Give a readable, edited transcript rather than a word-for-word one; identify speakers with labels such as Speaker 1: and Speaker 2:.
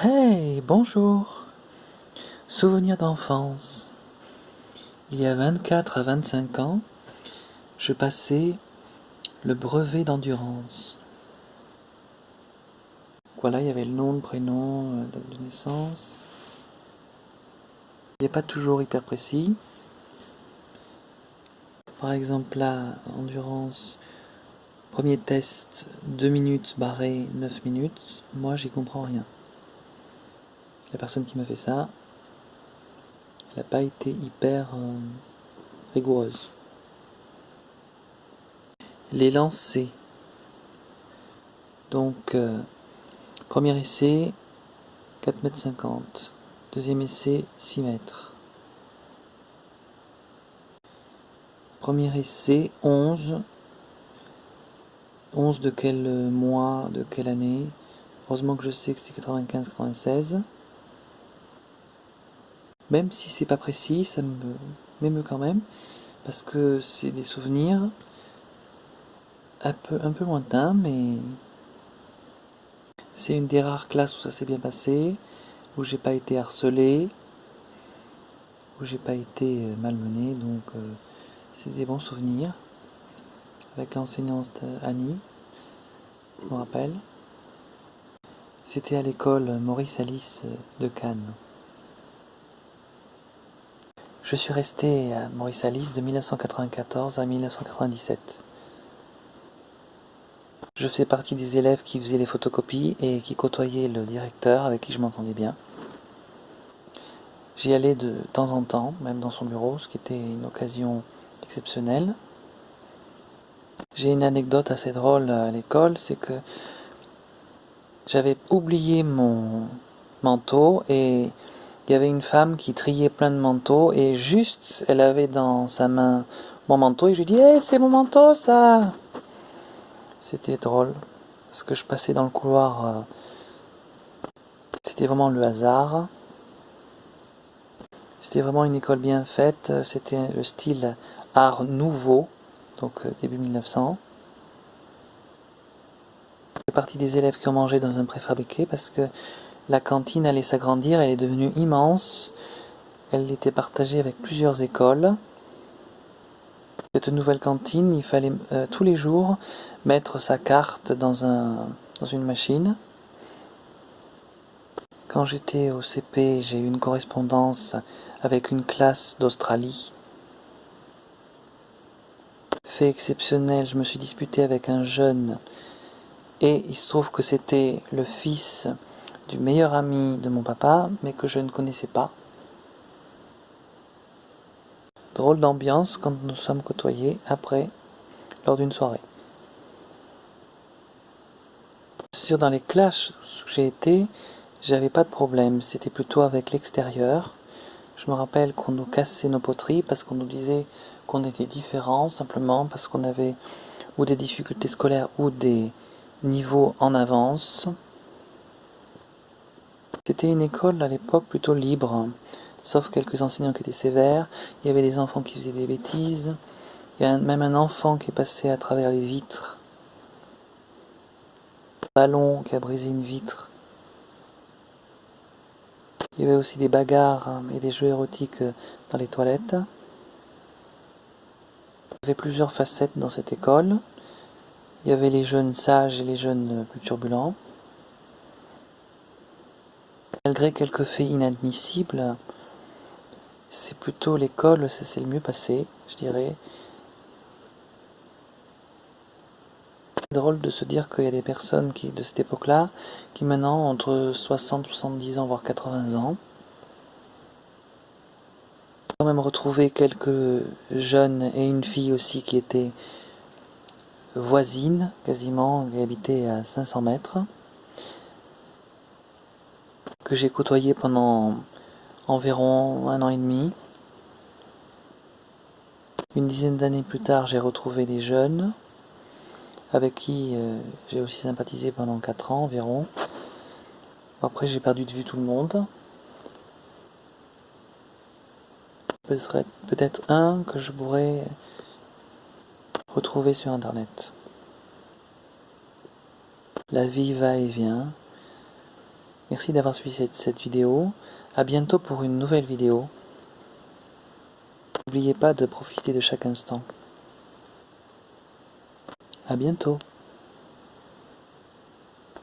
Speaker 1: Hey, bonjour! Souvenir d'enfance. Il y a 24 à 25 ans, je passais le brevet d'endurance. Voilà, il y avait le nom, le prénom, date de naissance. Il n'est pas toujours hyper précis. Par exemple, là, endurance, premier test, 2 minutes barré 9 minutes. Moi, j'y comprends rien. La personne qui m'a fait ça, elle n'a pas été hyper rigoureuse. Les lancers. Donc, premier essai, 4,50 m. Deuxième essai, 6 mètres. Premier essai, 11. 11 de quel mois, de quelle année? Heureusement que je sais que c'est 95-96. Même si c'est pas précis, ça m'émeut quand même. Parce que c'est des souvenirs un peu lointains, mais c'est une des rares classes où ça s'est bien passé, où j'ai pas été harcelé, où j'ai pas été malmené. Donc c'est des bons souvenirs. Avec l'enseignante Annie, je me rappelle. C'était à l'école Maurice Alice de Cannes. Je suis resté à Maurice Alice de 1994 à 1997. Je faisais partie des élèves qui faisaient les photocopies et qui côtoyaient le directeur avec qui je m'entendais bien. J'y allais de temps en temps, même dans son bureau, ce qui était une occasion exceptionnelle. J'ai une anecdote assez drôle à l'école, c'est que j'avais oublié mon manteau et il y avait une femme qui triait plein de manteaux et juste elle avait dans sa main mon manteau et je lui dis hey, c'est mon manteau ça. C'était drôle parce que je passais dans le couloir, c'était vraiment le hasard. C'était vraiment une école bien faite, c'était le style art nouveau, donc début 1900. Je fais partie des élèves qui ont mangé dans un préfabriqué parce que la cantine allait s'agrandir, elle est devenue immense. Elle était partagée avec plusieurs écoles. Cette nouvelle cantine, il fallait tous les jours mettre sa carte dans une machine. Quand j'étais au CP, j'ai eu une correspondance avec une classe d'Australie. Fait exceptionnel, je me suis disputé avec un jeune et il se trouve que c'était le fils du meilleur ami de mon papa, mais que je ne connaissais pas. Drôle d'ambiance quand nous sommes côtoyés après, lors d'une soirée. Dans les classes où j'ai été, j'avais pas de problème, c'était plutôt avec l'extérieur. Je me rappelle qu'on nous cassait nos poteries parce qu'on nous disait qu'on était différents, simplement parce qu'on avait ou des difficultés scolaires ou des niveaux en avance. C'était une école à l'époque plutôt libre, sauf quelques enseignants qui étaient sévères. Il y avait des enfants qui faisaient des bêtises. Il y a même un enfant qui est passé à travers les vitres. Un ballon qui a brisé une vitre. Il y avait aussi des bagarres et des jeux érotiques dans les toilettes. Il y avait plusieurs facettes dans cette école. Il y avait les jeunes sages et les jeunes plus turbulents. Malgré quelques faits inadmissibles, c'est plutôt l'école, ça s'est le mieux passé, je dirais. C'est drôle de se dire qu'il y a des personnes de cette époque-là, qui maintenant ont entre 60, 70 ans, voire 80 ans. J'ai quand même retrouvé quelques jeunes et une fille aussi qui étaient voisines, quasiment, qui habitaient à 500 mètres, que j'ai côtoyé pendant environ 1 an et demi. Une dizaine d'années plus tard, j'ai retrouvé des jeunes avec qui j'ai aussi sympathisé pendant 4 ans environ. Après, j'ai perdu de vue tout le monde. Peut-être un que je pourrais retrouver sur Internet. La vie va et vient. Merci d'avoir suivi cette vidéo. À bientôt pour une nouvelle vidéo. N'oubliez pas de profiter de chaque instant. À bientôt.